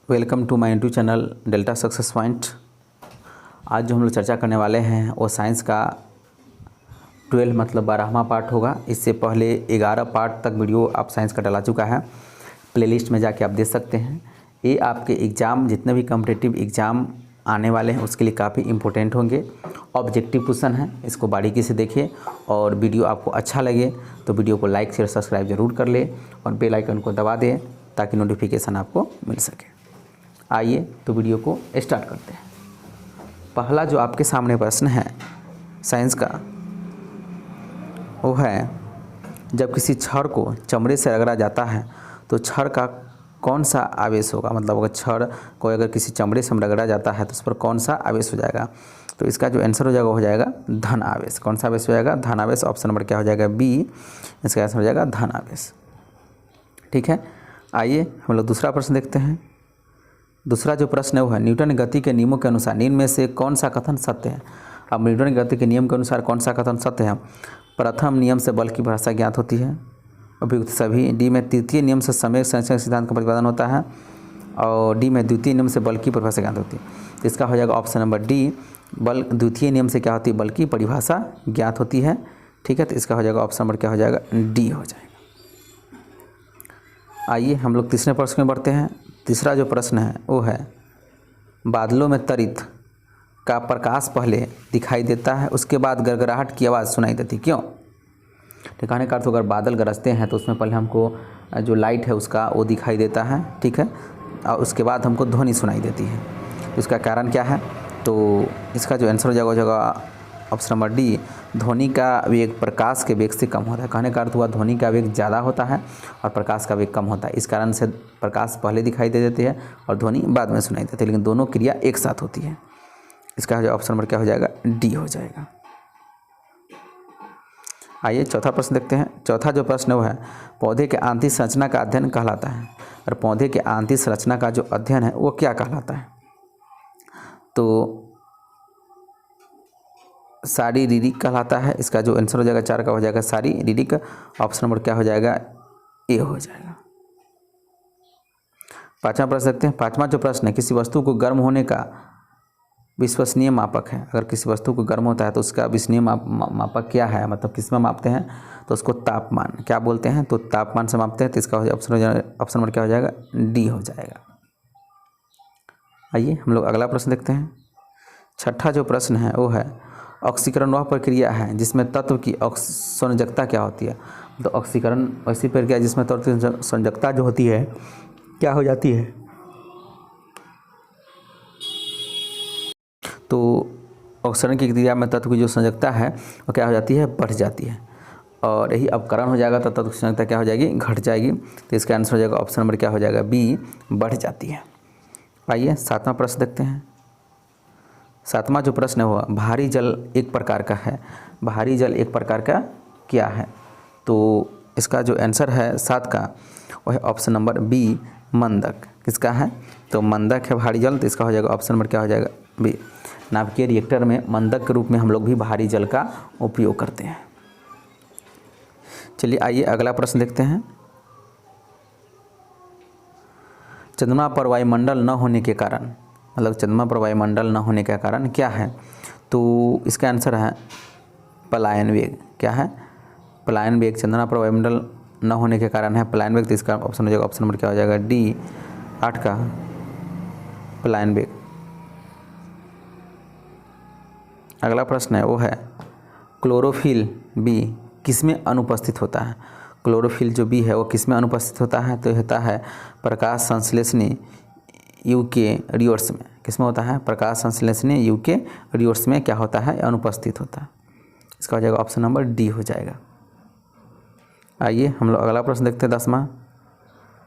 Welcome to my YouTube channel Delta Success Point. आज जो हम लोग चर्चा करने वाले हैं वो साइंस का 12 मतलब 12वां पार्ट होगा। इससे पहले 11 पार्ट तक वीडियो आप साइंस का डला चुका है, प्लेलिस्ट में जाके आप देख सकते हैं। ये आपके एग्ज़ाम जितने भी कॉम्पिटिटिव एग्ज़ाम आने वाले हैं उसके लिए काफ़ी इम्पोर्टेंट होंगे। ऑब्जेक्टिव क्वेश्चन है, इसको बारीकी से देखिए और वीडियो आपको अच्छा लगे तो वीडियो को लाइक शेयर सब्सक्राइब ज़रूर कर ले और बेल आइकन को दबा दें ताकि नोटिफिकेशन आपको मिल सके। आइए तो वीडियो को स्टार्ट करते हैं। पहला जो आपके सामने प्रश्न है साइंस का वो है, जब किसी छड़ को चमड़े से रगड़ा जाता है तो छड़ का कौन सा आवेश होगा। मतलब अगर छड़ को अगर किसी चमड़े से रगड़ा जाता है तो उस पर कौन सा आवेश हो जाएगा। तो इसका जो आंसर हो जाएगा वो हो जाएगा धन आवेश। कौन सा आवेश हो जाएगा? धन आवेश। ऑप्शन नंबर क्या हो जाएगा? बी। इसका आंसर हो जाएगा धन आवेश। ठीक है, आइए हम लोग दूसरा प्रश्न देखते हैं। दूसरा जो प्रश्न है वो है, न्यूटन गति के नियमों के अनुसार निम्न में से कौन सा कथन सत्य है। अब न्यूटन गति के नियम के अनुसार कौन सा कथन सत्य है? प्रथम नियम से बल की परिभाषा ज्ञात होती है, उपयुक्त सभी। डी में तृतीय नियम से समय संरक्षण सिद्धांत का प्रतिपादन होता है और डी में द्वितीय नियम से बल की परिभाषा ज्ञात होती है। तो इसका हो जाएगा ऑप्शन नंबर डी, बल द्वितीय नियम से क्या होती है? बल की परिभाषा ज्ञात होती है। ठीक है, तो इसका हो जाएगा ऑप्शन नंबर क्या हो जाएगा? डी हो जाएगा। आइए हम लोग तीसरे प्रश्न में बढ़ते हैं। तीसरा जो प्रश्न है वो है, बादलों में तरित का प्रकाश पहले दिखाई देता है उसके बाद गड़गड़ाहट की आवाज़ सुनाई देती, क्यों? ठिकाने का अर्थ, अगर बादल गरजते हैं तो उसमें पहले हमको जो लाइट है उसका वो दिखाई देता है, ठीक है, और उसके बाद हमको ध्वनि सुनाई देती है। तो इसका कारण क्या है? तो इसका जो आंसर हो जाएगा ऑप्शन नंबर डी, ध्वनि का वेग प्रकाश के वेग से कम होता है। कहने का अर्थ हुआ ध्वनि का वेग ज़्यादा होता है और प्रकाश का वेग कम होता है। इस कारण से प्रकाश पहले दिखाई दे देती है और ध्वनि बाद में सुनाई देती है, लेकिन दोनों क्रिया एक साथ होती है। इसका ऑप्शन नंबर क्या हो जाएगा? डी हो जाएगा। आइए चौथा प्रश्न देखते हैं। चौथा जो प्रश्न है वो है, पौधे के आंतरिक संरचना का अध्ययन कहलाता है। और पौधे के आंतरिक संरचना का जो अध्ययन है वो क्या कहलाता है? तो शारीरिक कहलाता है। इसका जो आंसर हो जाएगा 4 का हो जाएगा शारीरिक। ऑप्शन नंबर क्या हो जाएगा? ए हो जाएगा। पांचवा प्रश्न देखते हैं। पांचवा जो प्रश्न है, किसी वस्तु को गर्म होने का विश्वसनीय मापक है। अगर किसी वस्तु को गर्म होता है तो उसका विश्वसनीय मापक क्या है? मतलब किस में मापते हैं? तो उसको तापमान क्या बोलते हैं? तो तापमान से मापते हैं। तो इसका ऑप्शन नंबर क्या हो जाएगा? डी हो जाएगा। आइए हम लोग अगला प्रश्न देखते हैं। छठा जो प्रश्न है वो है, ऑक्सीकरण वह प्रक्रिया है जिसमें तत्व की संयोजकता क्या होती है। तो ऑक्सीकरण ऐसी प्रक्रिया जिसमें तत्व की संयोजकता जो होती है क्या हो जाती है? तो ऑक्सीकरण की क्रिया में तत्व की जो संयोजकता है वो क्या हो जाती है? बढ़ जाती है। और यही अपकरण हो जाएगा तो तत्व की संयोजकता क्या हो जाएगी? घट जाएगी। तो इसका आंसर हो जाएगा ऑप्शन नंबर क्या हो जाएगा? बी, बढ़ जाती है। आइए सातवां प्रश्न देखते हैं। सातवां जो प्रश्न है वो, भारी जल एक प्रकार का है। भारी जल एक प्रकार का क्या है? तो इसका जो आंसर है 7 का वो है ऑप्शन नंबर बी, मंदक। किसका है? तो मंदक है भारी जल। तो इसका हो जाएगा ऑप्शन नंबर क्या हो जाएगा? बी। नाभिकीय रिएक्टर में मंदक के रूप में हम लोग भी भारी जल का उपयोग करते हैं। चलिए आइए अगला प्रश्न देखते हैं। चंद्रमा पर वायुमंडल न होने के कारण, मतलब चंद्रमा पर वायुमंडल न होने का कारण क्या है? तो इसका आंसर है पलायन वेग। क्या है? पलायन वेग। चंद्रमा पर वायुमंडल न होने के कारण है पलायन वेग। तो इसका ऑप्शन हो जाएगा ऑप्शन नंबर क्या हो जाएगा? डी, 8 का पलायन वेग। अगला प्रश्न है वो है, क्लोरोफिल बी किसमें अनुपस्थित होता है। क्लोरोफिल जो बी है वो किसमें अनुपस्थित होता है? तो होता है प्रकाश संश्लेषणी यूके रियोट्स में। किसमें होता है? प्रकाश संश्लेषणी यूके रियोट्स में क्या होता है? अनुपस्थित होता है। इसका हो जाएगा ऑप्शन नंबर डी हो जाएगा। आइए हम लोग अगला प्रश्न देखते हैं।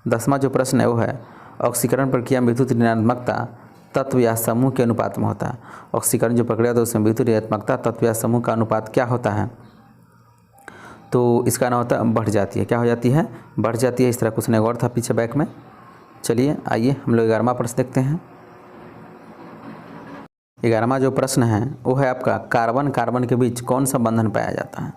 दसवां जो प्रश्न है वो है, ऑक्सीकरण प्रक्रिया में विद्युत ऋणात्मकता तत्व या समूह के अनुपात में होता है। ऑक्सीकरण जो प्रक्रिया होता है उसमें विद्युत ऋणात्मकता तत्व या समूह का अनुपात क्या होता है? तो इसका नाम होता है बढ़ जाती है। क्या हो जाती है? बढ़ जाती है। इस तरह कुछ नहीं और था पीछे बैक में। चलिए आइए हम लोग 11वां प्रश्न देखते हैं। 11वां जो प्रश्न है वो है आपका कार्बन कार्बन के बीच कौन सा बंधन पाया जाता है।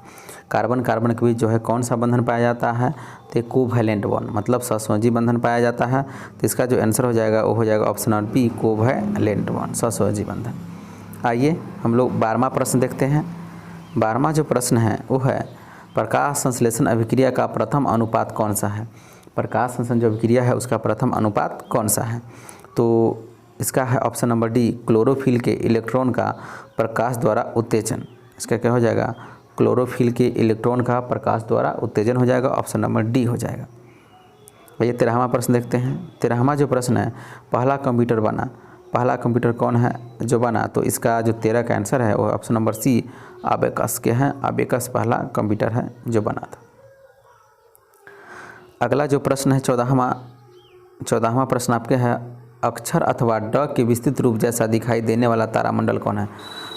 कार्बन कार्बन के बीच जो है कौन सा बंधन पाया जाता है, तो कोवैलेंट बॉन्ड मतलब सहसंयोजी बंधन पाया जाता है। तो इसका जो आंसर हो जाएगा वो हो जाएगा option number B, covalent bond, सहसंयोजी बंधन। आइए हम लोग 12वां प्रश्न देखते हैं। 12वां जो प्रश्न है वो है प्रकाश संश्लेषण अभिक्रिया का प्रथम अनुपात कौन सा है। प्रकाश संश्लेषण जो अभिक्रिया है उसका प्रथम अनुपात कौन सा है, तो इसका है ऑप्शन नंबर डी, क्लोरोफिल के इलेक्ट्रॉन का प्रकाश द्वारा उत्तेजन। इसका क्या हो जाएगा, क्लोरोफिल के इलेक्ट्रॉन का प्रकाश द्वारा उत्तेजन हो जाएगा, ऑप्शन नंबर डी हो जाएगा। भैया 13वां प्रश्न देखते हैं। 13वां जो प्रश्न है पहला कंप्यूटर बना, पहला कंप्यूटर कौन है जो बना, तो इसका जो 13 का आंसर है वो ऑप्शन नंबर सी, अबेकस के हैं। अबेकस पहला कंप्यूटर है जो बना था। अगला जो प्रश्न है 14वां प्रश्न आपके है अक्षर अथवा ड के विस्तृत रूप जैसा दिखाई देने वाला तारामंडल कौन है।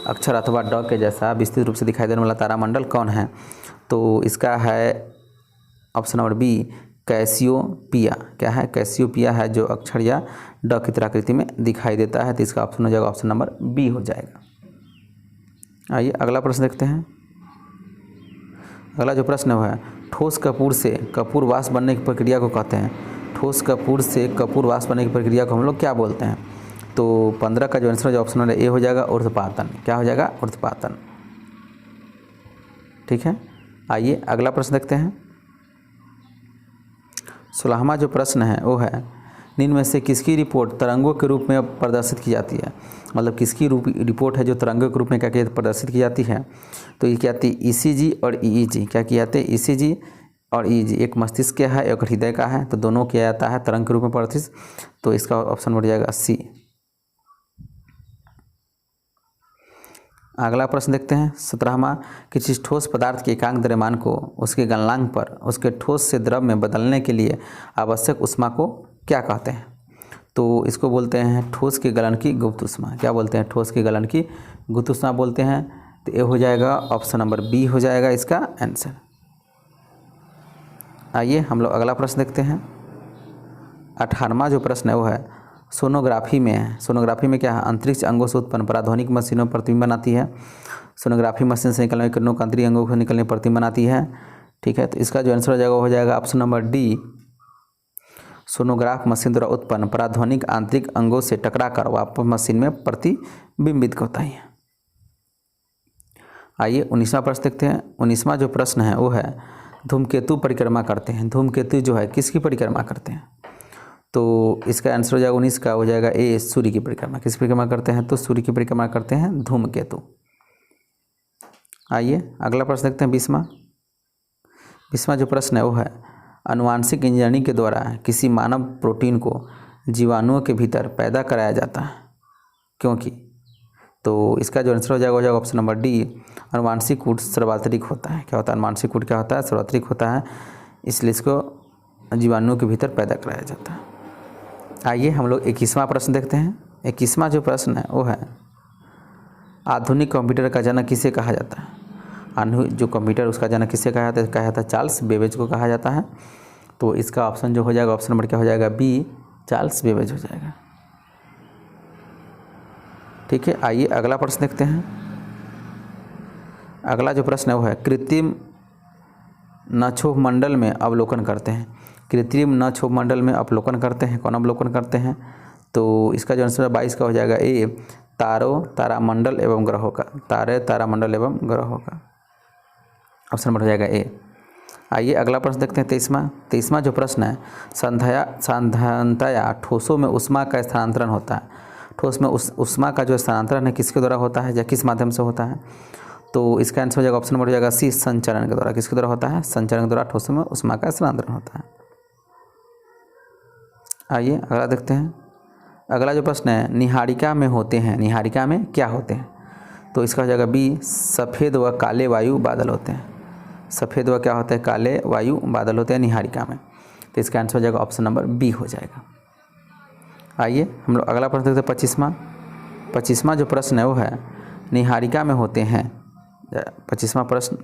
अक्षर अथवा ड के जैसा विस्तृत रूप से दिखाई देने वाला तारामंडल कौन है, तो इसका है ऑप्शन नंबर बी, कैसियोपिया। क्या है, कैसियोपिया है जो अक्षर या ड की तरह आकृति में दिखाई देता है, तो इसका ऑप्शन हो जाएगा ऑप्शन नंबर बी हो जाएगा। आइए अगला प्रश्न देखते हैं। अगला जो प्रश्न है ठोस कपूर से कपूर वाष्प बनने की प्रक्रिया को कहते हैं। ठोस कपूर से कपूर वाष्प बनने की प्रक्रिया को हम लोग क्या बोलते हैं, तो 15 का जो आंसर है ऑप्शन नंबर ए हो जाएगा, ऊर्ध्वपातन। क्या हो जाएगा, ऊर्ध्वपातन। ठीक है, आइए अगला प्रश्न देखते हैं। 16वां जो प्रश्न है वो है निम्न में से किसकी रिपोर्ट तरंगों के रूप में प्रदर्शित की जाती है। मतलब किसकी रिपोर्ट है जो तरंगों के रूप में क्या प्रदर्शित की जाती है, तो ये क्या आती है, ईसीजी और ईईजी। क्या किया जाते हैं, ईसीजी और ईईजी। एक मस्तिष्क का है एक हृदय का है, तो दोनों किया जाता है तरंग के रूप में प्रदर्शित, तो इसका ऑप्शन बढ़ जाएगा सी। अगला प्रश्न देखते हैं 17वां, किसी ठोस पदार्थ के एकांक द्रव्यमान को उसके गलनांक पर उसके ठोस से द्रव में बदलने के लिए आवश्यक ऊष्मा को क्या कहते हैं, तो इसको बोलते हैं ठोस के गलन की गुप्त ऊष्मा। क्या बोलते हैं, ठोस के गलन की गुप्त ऊष्मा बोलते हैं, तो ये हो जाएगा ऑप्शन नंबर बी हो जाएगा इसका आंसर। आइए हम लोग अगला प्रश्न देखते हैं। 18वां जो प्रश्न है वो है सोनोग्राफी में है। सोनोग्राफी में क्या है, अंतरिक्ष अंगों से उत्पन्न पराध्वनिक मशीनों पर प्रतिबिंब बनाती है। सोनोग्राफी मशीन से निकलने किरणों का अंतरिक्ष अंगों से निकलने प्रतिबिंब बनाती है। ठीक है, तो इसका जो आंसर हो जाएगा वो हो जाएगा option number D, sonograph machine द्वारा उत्पन्न पराध्वनिक आंतरिक अंगों से टकराकर वापस मशीन में प्रतिबिंबित होता है। आइए 19वां प्रश्न देखते हैं। 19वां जो प्रश्न है वो है धूमकेतु परिक्रमा करते हैं। धूमकेतु जो है किसकी परिक्रमा करते हैं, तो इसका आंसर हो जाएगा 19 का हो जाएगा ए, सूर्य की परिक्रमा। किस परिक्रमा करते हैं, तो सूर्य की परिक्रमा करते हैं धूमकेतु। आइए अगला प्रश्न देखते हैं 20वां जो प्रश्न है वो है आनुवांशिक इंजीनियरिंग के द्वारा किसी मानव प्रोटीन को जीवाणुओं के भीतर पैदा कराया जाता है क्योंकि, तो इसका जो आंसर हो जाएगा ऑप्शन नंबर डी, आनुवांशिक कूट सर्वात्रिक होता है। क्या होता है, आनुवांशिक कूट क्या होता है, सर्वात्रिक होता है, इसलिए इसको जीवाणुओं के भीतर पैदा कराया जाता है। आइए हम लोग 21वां प्रश्न देखते हैं। 21वां जो प्रश्न है वो है आधुनिक कंप्यूटर का जनक किसे कहा जाता है। जो कंप्यूटर उसका जनक किसे कहा जाता है, कहा जाता है चार्ल्स बेबेज को कहा जाता है। तो इसका ऑप्शन जो हो जाएगा ऑप्शन नंबर क्या हो जाएगा बी, चार्ल्स बेबेज हो जाएगा। ठीक है, आइए अगला प्रश्न देखते हैं। अगला जो प्रश्न है वो है कृत्रिम नक्षोभ मंडल में अवलोकन करते हैं। कृत्रिम नक्षोभ मंडल में अवलोकन करते हैं, कौन अवलोकन करते हैं, तो इसका जो आंसर 22 का हो जाएगा ए, तारों तारामंडल एवं ग्रहों का। तारे तारामंडल एवं ग्रहों का ऑप्शन नंबर हो जाएगा ए। आइए अगला प्रश्न देखते हैं 23वां जो प्रश्न है साधारणतया ठोसों में ऊष्मा का स्थानांतरण होता है। ठोस में ऊष्मा का जो स्थानांतरण है किसके द्वारा होता है या किस माध्यम से होता है, तो इसका आंसर हो जाएगा ऑप्शन नंबर हो जाएगा सी, संचरण के द्वारा। किसके द्वारा होता है, संचरण के द्वारा ठोसों में ऊष्मा का स्थानांतरण होता है। आइए अगला देखते हैं। अगला जो प्रश्न है निहारिका में होते हैं, निहारिका में क्या होते हैं, तो इसका हो जाएगा बी, सफ़ेद व काले वायु बादल होते हैं। सफ़ेद व क्या होते हैं, काले वायु बादल होते हैं निहारिका में, तो इसका आंसर हो जाएगा ऑप्शन नंबर बी हो जाएगा। आइए हम लोग अगला प्रश्न देखते हैं 25वां जो प्रश्न है वो है निहारिका में होते हैं। 25वां प्रश्न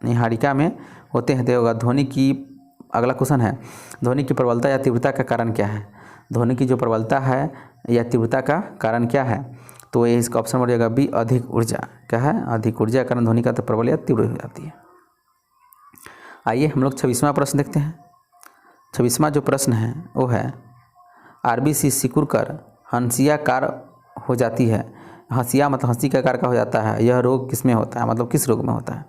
निहारिका में होते हैं तो होगा ध्वनि की, अगला क्वेश्चन है ध्वनि की प्रबलता या तीव्रता का कारण क्या है। ध्वनि की जो प्रबलता है या तीव्रता का कारण क्या है, तो ये इसका ऑप्शन बढ़ जाएगा बी, अधिक ऊर्जा। क्या है? अधिक ऊर्जा के कारण ध्वनि का तो प्रबल या तीव्र हो जाती है। आइए हम लोग 26वां प्रश्न देखते हैं। 26वां जो प्रश्न है वो है आरबीसी सिकुड़कर हंसियाकार हो जाती है। हंसिया मतलब हंसी का आकार का हो जाता है। यह रोग किस में होता है, मतलब किस रोग में होता है?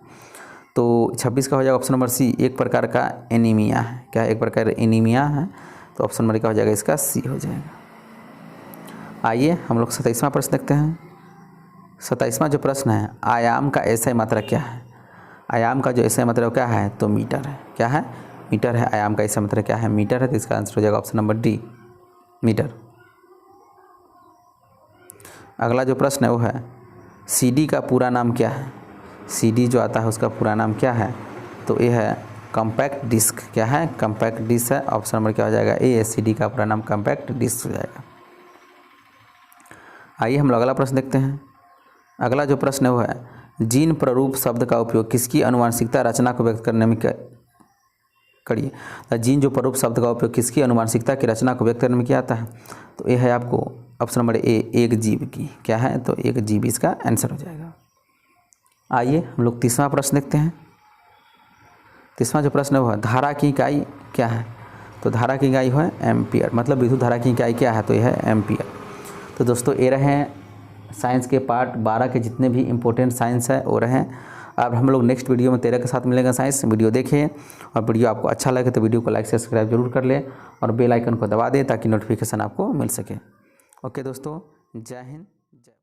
तो 26 का हो जाएगा ऑप्शन नंबर सी, एक प्रकार का एनीमिया है। क्या है? एक प्रकार एनीमिया है। तो ऑप्शन नंबर का हो जाएगा इसका सी हो जाएगा। आइए हम लोग 27वां प्रश्न देखते हैं। 27वां जो प्रश्न है आयाम का एसआई मात्रक क्या है? आयाम का जो एसआई मात्रक क्या है? तो मीटर है। क्या है? मीटर है। आयाम का एसआई मात्रक क्या है? मीटर है। तो इसका आंसर हो जाएगा ऑप्शन नंबर डी, मीटर। अगला जो प्रश्न है वो है सीडी का पूरा नाम क्या है? सीडी जो आता है उसका पूरा नाम क्या है? तो ये है कॉम्पैक्ट डिस्क। क्या है? कॉम्पैक्ट डिस्क है। ऑप्शन नंबर क्या हो जाएगा? ए। सीडी का पूरा नाम कॉम्पैक्ट डिस्क हो जाएगा। आइए हम लोग अगला प्रश्न देखते हैं। अगला जो प्रश्न है वो है जीन प्रारूप शब्द का उपयोग किसकी अनुवांशिकता रचना को व्यक्त करने में करिए। जीन जो प्रारूप शब्द का उपयोग किसकी अनुवांशिकता की रचना को व्यक्त करने में किया जाता है? तो ये है आपको ऑप्शन नंबर ए, एक जीव की। क्या है? तो एक जीव इसका आंसर हो जाएगा। आइए हम लोग 30वां प्रश्न देखते हैं। 30वां जो प्रश्न है वो है धारा की इकाई क्या है? तो धारा की इकाई है एम्पियर, मतलब विद्युत धारा की इकाई क्या है? तो यह है एम्पियर। तो दोस्तों ये रहे साइंस के पार्ट 12 के जितने भी इम्पोर्टेंट साइंस है वो रहे। अब हम लोग नेक्स्ट वीडियो में 13 के साथ मिलेंगे साइंस। वीडियो देखें और वीडियो आपको अच्छा लगे तो वीडियो को लाइक सब्सक्राइब जरूर कर लें और बेल आइकन को दबा दें ताकि नोटिफिकेशन आपको मिल सके। ओके दोस्तों, जय हिंद।